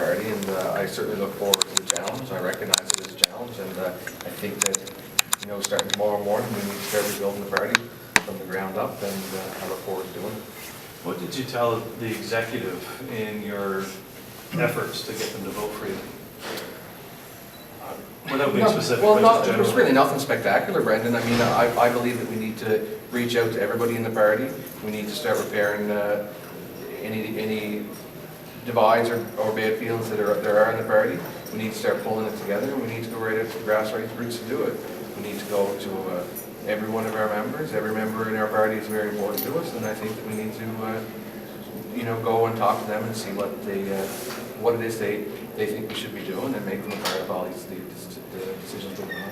party, and I certainly look forward to the challenge. I recognize it as a challenge, and I think that, starting tomorrow morning, we need to start rebuilding the party from the ground up, and I look forward to doing it. What did you tell the executive in your efforts to get them to vote for you? Without being specific, Well, but just there's generally. really nothing spectacular, Brendan. I mean, I believe that we need to reach out to everybody in the party. We need to start repairing any divides or bad feelings that there are in the party. We need to start pulling it together. We need to go right out to the grassroots roots to do it. We need to go to every one of our members. Every member in our party is very important to us, and I think that we need to, go and talk to them and see what it is they think we should be doing, and make them a part of all these the decisions that we make.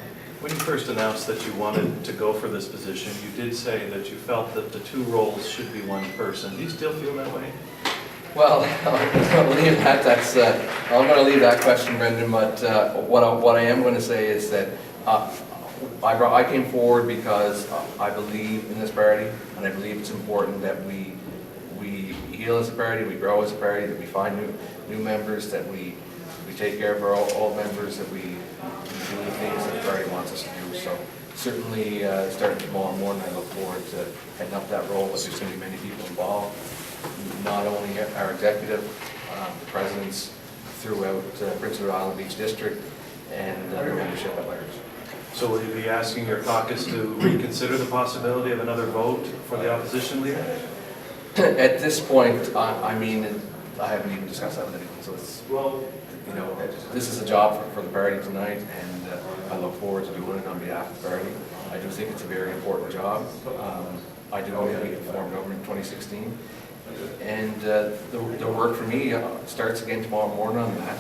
When you first announced that you wanted to go for this position, you did say that you felt that the two roles should be one person. Do you still feel that way? Well, I'm going to leave that. I'm going to leave that question, Brendan. But what I am going to say is that I came forward because I believe in this party, and I believe it's important that we heal as a party, we grow as a party, that we find new members, that we take care of our old members, that we do the things that the party wants us to do. So certainly, starting tomorrow morning, I look forward to heading up that role. But there's going to be many people involved. Not only our executive, the presidents throughout Prince Edward Island Beach District, and their membership at large. So will you be asking your caucus to reconsider the possibility of another vote for the opposition leader? At this point, I mean, I haven't even discussed that with anyone, so it's, this is a job for the party tonight, and I look forward to doing it on behalf of the party. I do think it's a very important job. I do believe we can form government in 2016. And the work for me starts again tomorrow morning on that.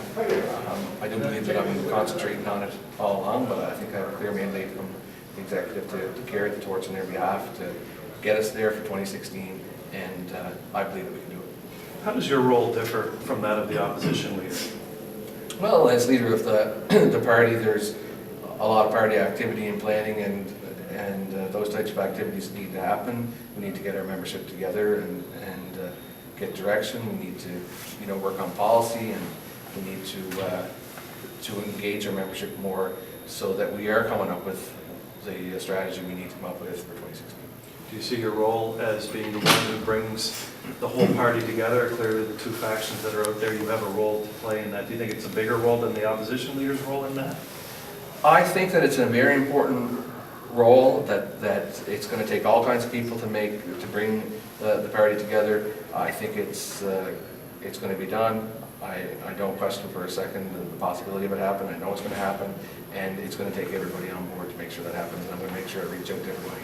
I do believe that I've been concentrating on it all along, but I think I have a clear mandate from the executive to carry the torch on their behalf, to get us there for 2016, and I believe that we can do it. How does your role differ from that of the opposition leader? Well, as leader of the party, there's a lot of party activity and planning, and those types of activities need to happen. We need to get our membership together and get direction. We need to work on policy, and we need to engage our membership more, so that we are coming up with the strategy we need to come up with for 2016. Do you see your role as being the one who brings the whole party together? Clearly the two factions that are out there, you have a role to play in that. Do you think it's a bigger role than the opposition leader's role in that? I think that it's a very important role, that it's going to take all kinds of people to bring the party together. I think it's going to be done. I don't question for a second the possibility of it happening. I know it's going to happen, and it's going to take everybody on board to make sure that happens. And I'm going to make sure I reach out to everybody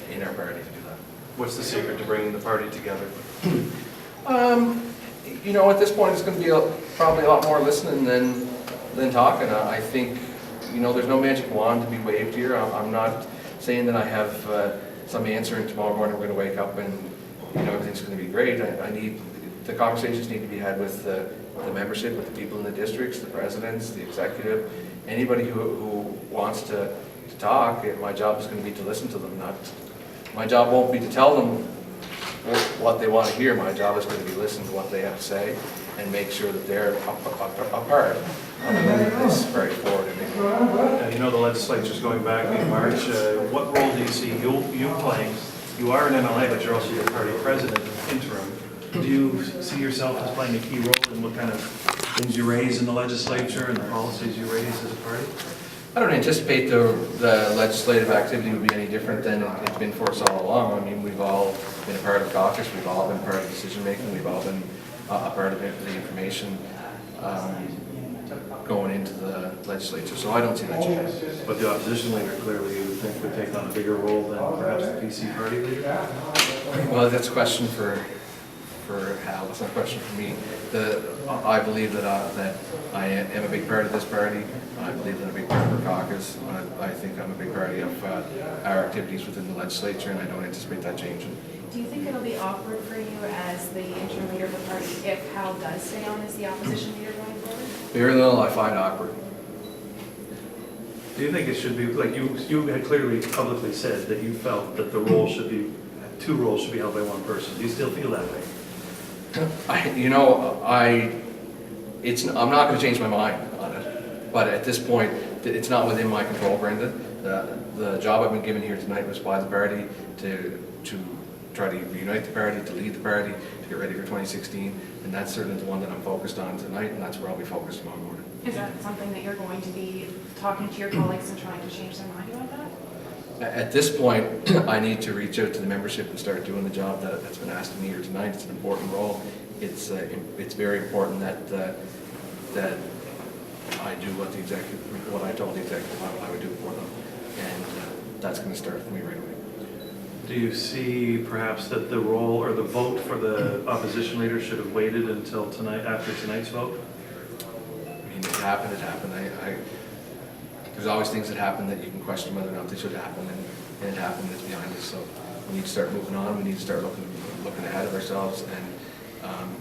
in our party to do that. What's the secret to bringing the party together? At this point, it's going to be probably a lot more listening than talking. I think, there's no magic wand to be waved here. I'm not saying that I have some answer, and tomorrow morning we're going to wake up and everything's going to be great. The conversations need to be had with the membership, with the people in the districts, the presidents, the executive, anybody who wants to talk. My job is going to be to listen to them. My job won't be to tell them what they want to hear. My job is going to be listen to what they have to say, and make sure that they're a part of moving this very forward. And the legislature's going back in March. What role do you see you playing? You are an MLA, but you're also your party president interim. Do you see yourself as playing a key role in what kind of things you raise in the legislature and the policies you raise as a party? I don't anticipate the legislative activity would be any different than it's been for us all along. I mean, we've all been a part of caucus, we've all been part of decision making, we've all been a part of the information going into the legislature, so I don't see that changing. But the opposition leader clearly you would think would take on a bigger role than perhaps the PC party leader? Well, that's a question for Hal. It's not a question for me. I believe that I am a big part of this party. I believe that I'm a big part of our caucus. I think I'm a big part of our activities within the legislature, and I don't anticipate that changing. Do you think it'll be awkward for you as the interim leader of the party if Hal does stay on as the opposition leader going forward? Very little I find awkward. Do you think it should be, like you had clearly publicly said that you felt that the role should be, two roles should be held by one person. Do you still feel that way? I'm not gonna change my mind on it, but at this point, it's not within my control, Brendan. The job I've been given here tonight was by the party to try to reunite the party, to lead the party, to get ready for 2016, and that's certainly the one that I'm focused on tonight, and that's where I'll be focused tomorrow morning. Is that something that you're going to be talking to your colleagues and trying to change their mind about that? At this point, I need to reach out to the membership and start doing the job that's been asked of me here tonight. It's an important role. It's very important that I do what I told the executive I would do for them, and that's going to start for me right away. Do you see perhaps that the role or the vote for the opposition leader should have waited until tonight, after tonight's vote? I mean, it happened. There's always things that happen that you can question whether or not they should happen, and it happened. It's behind us, so we need to start moving on. We need to start looking ahead of ourselves, and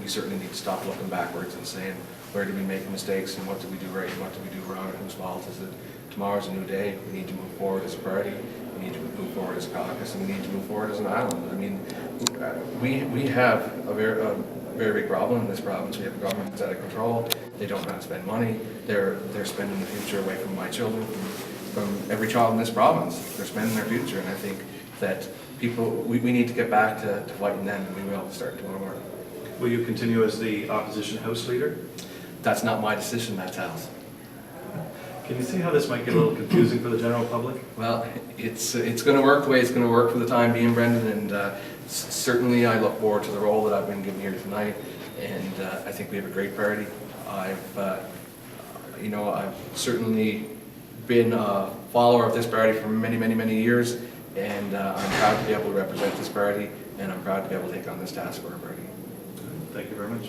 we certainly need to stop looking backwards and saying, where did we make mistakes, and what did we do right, and what did we do wrong, and whose fault is it? Tomorrow's a new day. We need to move forward as a party. We need to move forward as a caucus, and we need to move forward as an island. I mean, we have a very big problem in this province. We have a government that's out of control. They don't know how to spend money. They're spending the future away from my children, from every child in this province. They're spending their future, and I think that we need to get back to fighting them, and we will start tomorrow morning. Will you continue as the opposition House leader? That's not my decision, that's Al's. Can you see how this might get a little confusing for the general public? Well, it's going to work the way it's going to work for the time being, Brendan, and certainly I look forward to the role that I've been given here tonight, and I think we have a great party. I've certainly been a follower of this party for many years, and I'm proud to be able to represent this party, and I'm proud to be able to take on this task for our party. Thank you very much.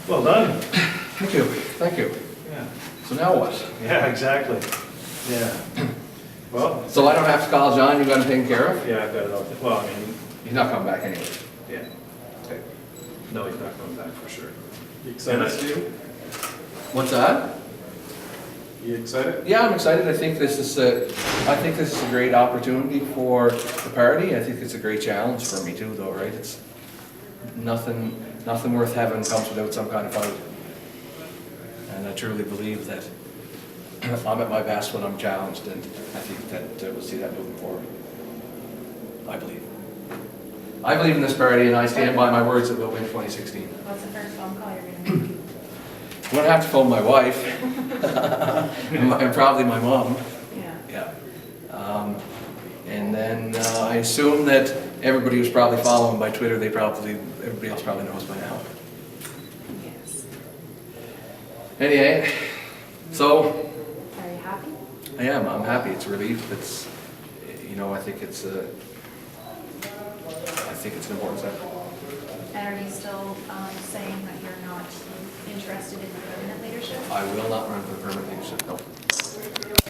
Well done. Thank you. Thank you. Yeah. So now what? Yeah, exactly. Yeah. Well, So I don't have to call John, you got him taken care of? yeah, I've got it all. Well, I mean, He's not coming back anyway. yeah. Okay. No, he's not coming back for sure. You excited, Steve? What's that? You excited? Yeah, I'm excited. I think this is a great opportunity for the party. I think it's a great challenge for me too, though, right? It's nothing worth having comes without some kind of fight. And I truly believe that I'm at my best when I'm challenged, and I think that we'll see that moving forward. I believe in this party, and I stand by my words that we'll win 2016. What's the first phone call you're going to make? I'm gonna have to phone my wife, and probably my mom. Yeah. Yeah. And then I assume that everybody who's probably following by Twitter, everybody else probably knows by now. Yes. Anyway, so Are you happy? I am. I'm happy. It's a relief. It's, I think it's an important step. And are you still saying that you're not interested in the permanent leadership? I will not run for permanent leadership. No.